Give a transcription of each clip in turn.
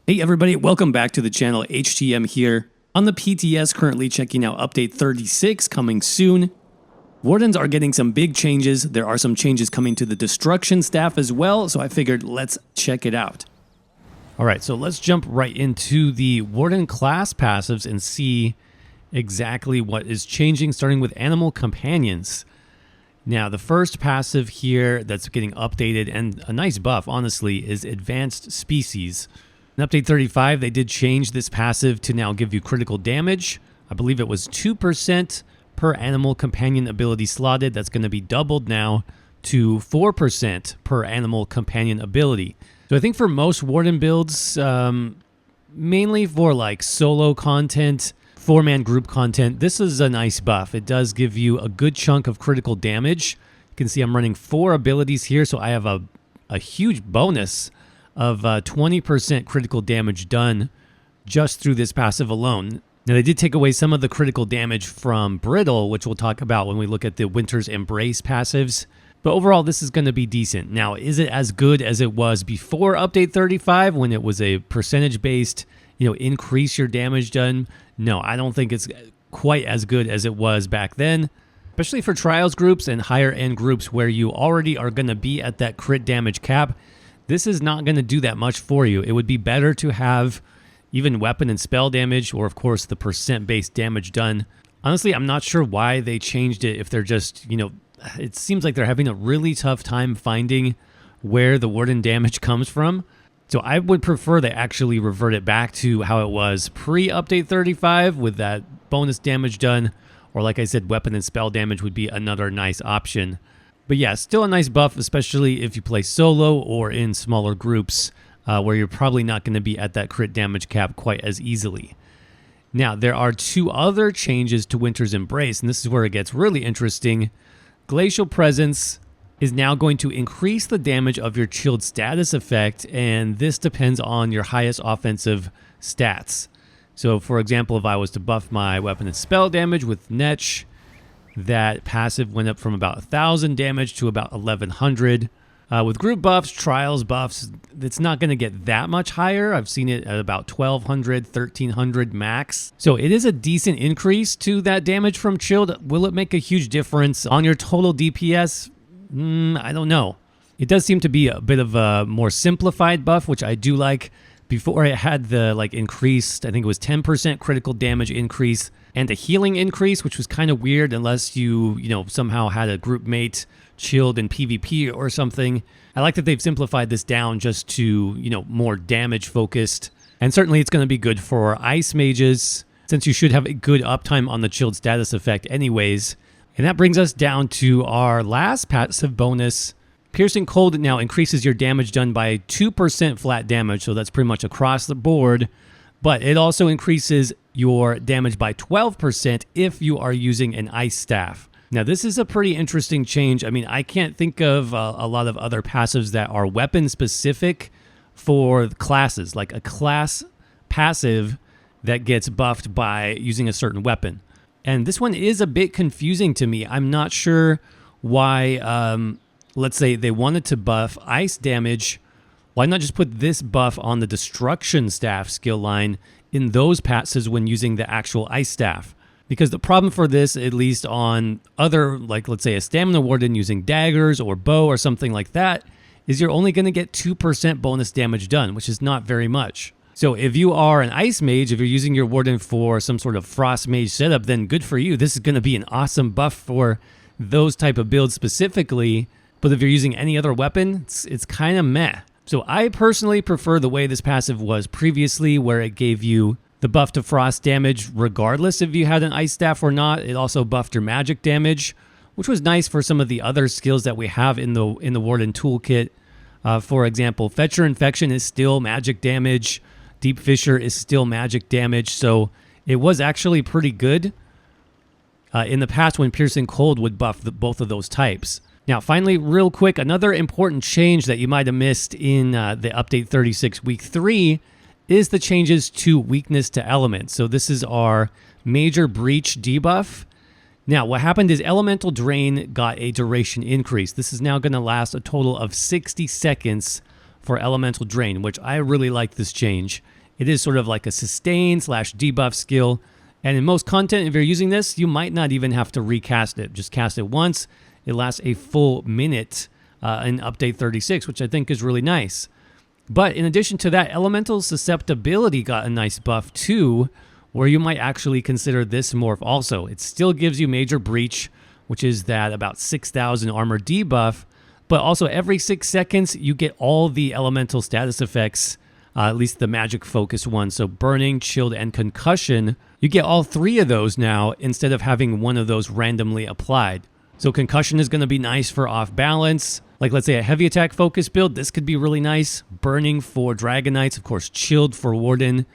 Hey everybody, welcome back to the channel. HTM here. On the PTS, currently checking out update 36 coming soon. Wardens are getting some big changes. There are some changes coming to the destruction staff as well, so I figured let's check it out. Alright, so let's jump right into the Warden class passives and see exactly what is changing, starting with Animal Companions. Now, the first passive here that's getting updated, and a nice buff, honestly, is Advanced Species. In update 35, they did change this passive to now give you critical damage. I believe it was 2% per animal companion ability slotted. That's going to be doubled now to 4% per animal companion ability. So I think for most Warden builds, mainly for like solo content, 4-man group content, this is a nice buff. It does give you a good chunk of critical damage. You can see I'm running 4 abilities here, so I have a huge bonus of 20% critical damage done just through this passive alone. Now, they did take away some of the critical damage from Brittle, which we'll talk about when we look at the Winter's Embrace passives. But overall, this is going to be decent. Now, is it as good as it was before update 35 when it was a percentage-based, increase your damage done? No, I don't think it's quite as good as it was back then, especially for trials groups and higher end groups where you already are going to be at that crit damage cap. This is not going to do that much for you. It would be better to have even weapon and spell damage, or of course the percent-based damage done. Honestly, I'm not sure why they changed it. If they're just, it seems like they're having a really tough time finding where the Warden damage comes from. So I would prefer they actually revert it back to how it was pre-update 35 with that bonus damage done. Or like I said, weapon and spell damage would be another nice option. But yeah, still a nice buff, especially if you play solo or in smaller groups where you're probably not going to be at that crit damage cap quite as easily. Now, there are 2 other changes to Winter's Embrace, and this is where it gets really interesting. Glacial Presence is now going to increase the damage of your chilled status effect, and this depends on your highest offensive stats. So, for example, if I was to buff my weapon and spell damage with Netch, that passive went up from about 1,000 damage to about 1,100. With group buffs, trials buffs, it's not going to get that much higher. I've seen it at about 1,200, 1,300 max. So it is a decent increase to that damage from chilled. Will it make a huge difference on your total DPS? I don't know. It does seem to be a bit of a more simplified buff, which I do like. Before it had the increased, I think it was 10% critical damage increase and a healing increase, which was kind of weird unless you somehow had a group mate chilled in PvP or something. I like that they've simplified this down just to, more damage focused. And certainly it's going to be good for ice mages, since you should have a good uptime on the chilled status effect anyways. And that brings us down to our last passive bonus. Piercing Cold now increases your damage done by 2% flat damage, so that's pretty much across the board. But it also increases your damage by 12% if you are using an ice staff. Now, this is a pretty interesting change. I mean, I can't think of a lot of other passives that are weapon specific for classes, like a class passive that gets buffed by using a certain weapon. And this one is a bit confusing to me. I'm not sure why, let's say they wanted to buff ice damage. Why not just put this buff on the destruction staff skill line in those passives when using the actual ice staff? Because the problem for this, at least on other, let's say a stamina warden using daggers or bow or something like that, is you're only going to get 2% bonus damage done, which is not very much. So if you are an ice mage, if you're using your warden for some sort of frost mage setup, then good for you. This is going to be an awesome buff for those type of builds specifically. But if you're using any other weapon, it's kind of meh. So I personally prefer the way this passive was previously, where it gave you the buff to frost damage regardless if you had an ice staff or not. It also buffed your magic damage, which was nice for some of the other skills that we have in the Warden toolkit. For example, Fetcher Infection is still magic damage. Deep Fissure is still magic damage. So it was actually pretty good in the past when Piercing Cold would buff both of those types. Now, finally, real quick, another important change that you might have missed in the Update 36 Week 3 is the changes to Weakness to Elements. So this is our Major Breach debuff. Now, what happened is Elemental Drain got a duration increase. This is now going to last a total of 60 seconds for Elemental Drain, which I really like this change. It is sort of like a sustain / debuff skill. And in most content, if you're using this, you might not even have to recast it. Just cast it once. It lasts a full minute in update 36, which I think is really nice. But in addition to that, Elemental Susceptibility got a nice buff too, where you might actually consider this morph also. It still gives you Major Breach, which is that about 6,000 armor debuff, but also every 6 seconds you get all the elemental status effects, at least the magic focus one. So Burning, Chilled, and Concussion, you get all 3 of those now instead of having one of those randomly applied. So Concussion is going to be nice for off balance. Like let's say a heavy attack focus build, this could be really nice. Burning for Dragon Knights, of course Chilled for Warden.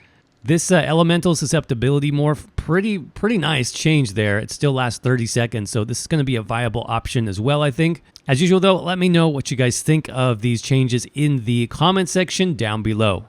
This Elemental Susceptibility morph, pretty nice change there. It still lasts 30 seconds, so this is going to be a viable option as well, I think. As usual though, let me know what you guys think of these changes in the comment section down below.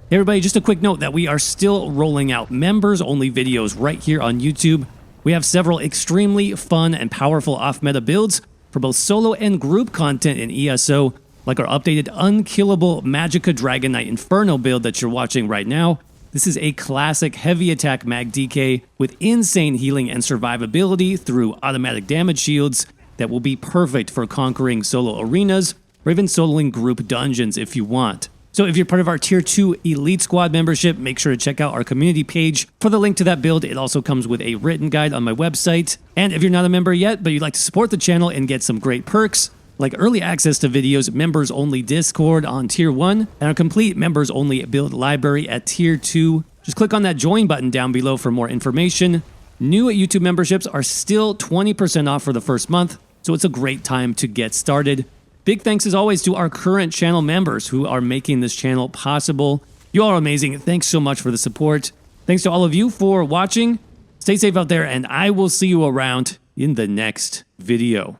Hey everybody, just a quick note that we are still rolling out members-only videos right here on YouTube. We have several extremely fun and powerful off-meta builds for both solo and group content in ESO, like our updated Unkillable Magicka Dragon Knight Inferno build that you're watching right now. This is a classic heavy attack mag DK with insane healing and survivability through automatic damage shields that will be perfect for conquering solo arenas or even soloing group dungeons if you want. So if you're part of our Tier 2 Elite Squad membership, make sure to check out our community page for the link to that build. It also comes with a written guide on my website. And if you're not a member yet, but you'd like to support the channel and get some great perks, like early access to videos, members-only Discord on Tier 1, and our complete members-only build library at Tier 2. Just click on that join button down below for more information. New YouTube memberships are still 20% off for the first month, so it's a great time to get started. Big thanks as always to our current channel members who are making this channel possible. You all are amazing. Thanks so much for the support. Thanks to all of you for watching. Stay safe out there, and I will see you around in the next video.